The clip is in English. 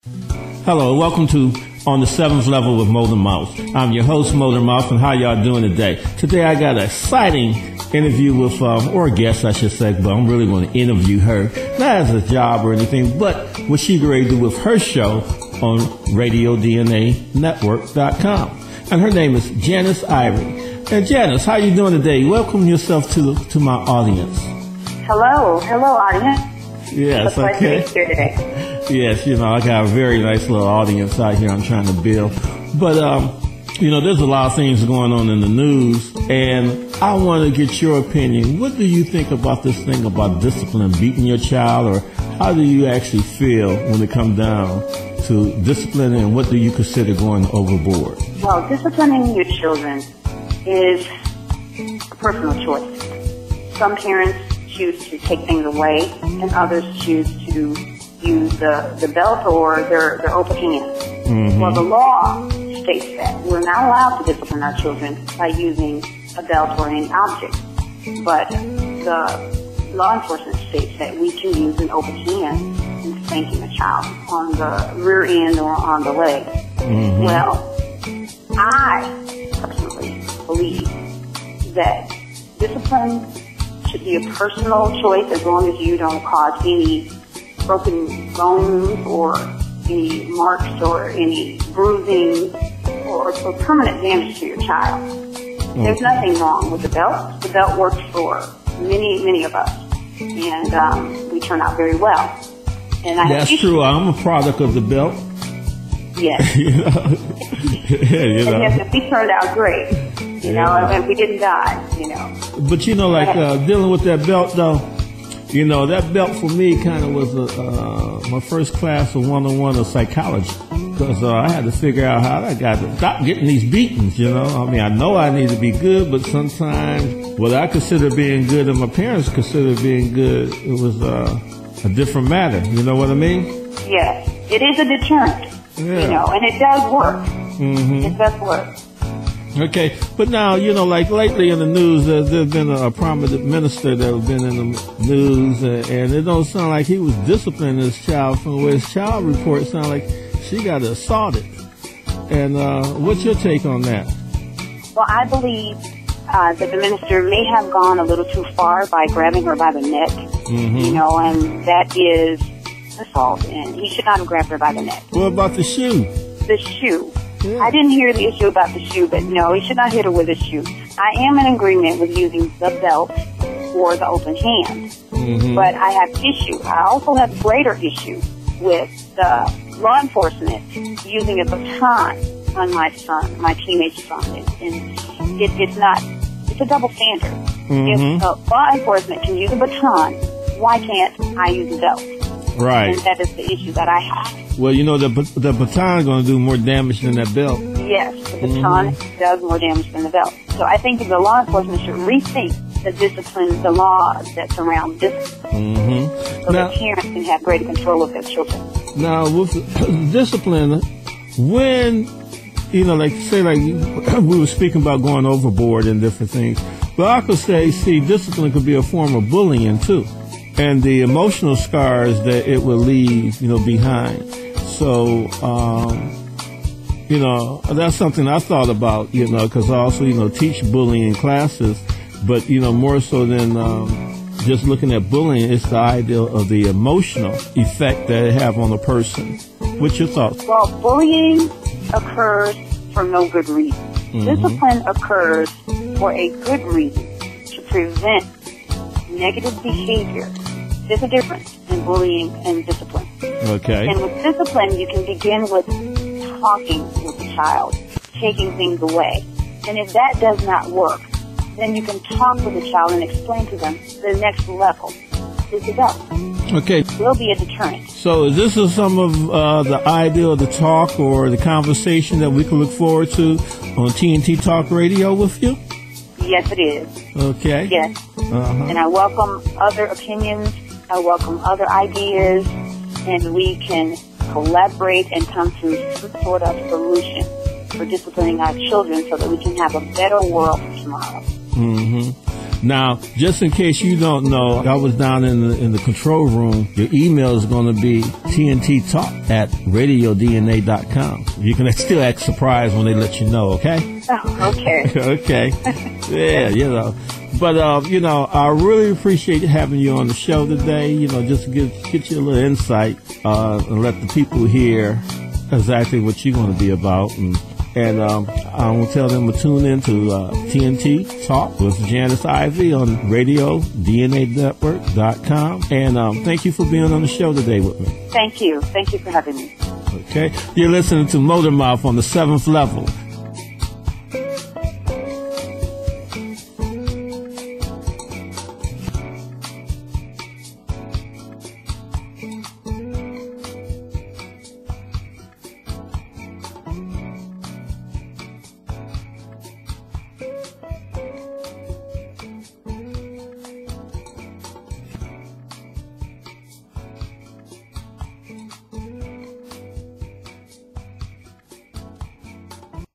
Hello, welcome to On the Seventh Level with Mo the Mouse. I'm your host, Mo the Mouse, and how y'all doing today? Today I got an exciting interview with, or a guest I should say, but I'm really going to interview her, not as a job or anything, but what she ready to do with her show on RadioDNANetwork.com. And her name is Janice Ivery. And Janice, how you doing today? Welcome yourself to my audience. Hello, audience. Yes, okay. To be here today. Yes, I got a very nice little audience out here I'm trying to build. But, there's a lot of things going on in the news, and I want to get your opinion. What do you think about this thing about discipline, beating your child, or how do you actually feel when it comes down to discipline, and what do you consider going overboard? Well, disciplining your children is a personal choice. Some parents choose to take things away, and others choose to use the belt or their open hands. Mm-hmm. Well, the law states that we're not allowed to discipline our children by using a belt or any object. But the law enforcement states that we can use an open hand in spanking a child on the rear end or on the leg. Mm-hmm. Well, I personally believe that discipline should be a personal choice as long as you don't cause any broken bones or any marks or any bruising or permanent damage to your child. There's nothing wrong with the belt. The belt works for many of us, and we turn out very well. And that's true. I'm a product of the belt. Yes. And yes, we turned out great. And we didn't die. But dealing with that belt though. That belt for me kind of was my first class of 101 of psychology, because I had to figure out how I got to stop getting these beatings, I know I need to be good, but sometimes what I consider being good and my parents consider being good, it was a different matter. You know what I mean? Yes. It is a deterrent, and it does work. Mm-hmm. It does work. Okay, but now, like lately in the news, there's been a prominent minister that has been in the news, and it don't sound like he was disciplining his child. From the way his child report sound like she got assaulted. And what's your take on that? Well, I believe that the minister may have gone a little too far by grabbing her by the neck, and that is assault, and he should not have grabbed her by the neck. What about the shoe? The shoe. Yeah. I didn't hear the issue about the shoe, but no, he should not hit her with a shoe. I am in agreement with using the belt or the open hand, but I have issue. I also have greater issue with the law enforcement using a baton on my son, my teenage son, and it's a double standard. If law enforcement can use a baton, why can't I use a belt? Right. And that is the issue that I have. Well, the baton is going to do more damage than that belt. Yes, the baton does more damage than the belt. So I think that the law enforcement should rethink the discipline, the laws that surround discipline, so that parents can have greater control of their children. Now, with discipline, when, we were speaking about going overboard and different things, but I could say, discipline could be a form of bullying, too. And the emotional scars that it will leave, behind. So, that's something I thought about, because I also, teach bullying classes. But, more so than just looking at bullying, it's the idea of the emotional effect that it have on a person. What's your thoughts? Well, bullying occurs for no good reason. Discipline occurs for a good reason, to prevent negative behavior. There's a difference in bullying and discipline. Okay. And with discipline, you can begin with talking with the child, taking things away. And if that does not work, then you can talk with the child and explain to them the next level is the belt. Okay. It will be a deterrent. So this is some of the idea of the talk or the conversation that we can look forward to on TNT Talk Radio with you? Yes, it is. Okay. Yes. And I welcome other opinions. I welcome other ideas. And we can collaborate and come to some sort of solution for disciplining our children so that we can have a better world for tomorrow. Now, just in case you don't know, I was down in the control room. Your email is going to be tnttalk@radiodna.com. You can still act surprised when they let you know, okay? Oh, okay. Okay. Yeah, you know. But, you know, I really appreciate having you on the show today, you know, just to get you a little insight and let the people hear exactly what you're going to be about. And I will tell them to tune in to TNT Talk with Janice Ivery on radiodnanetwork.com. And thank you for being on the show today with me. Thank you. Thank you for having me. Okay. You're listening to Motor Mouth on the 7th Level.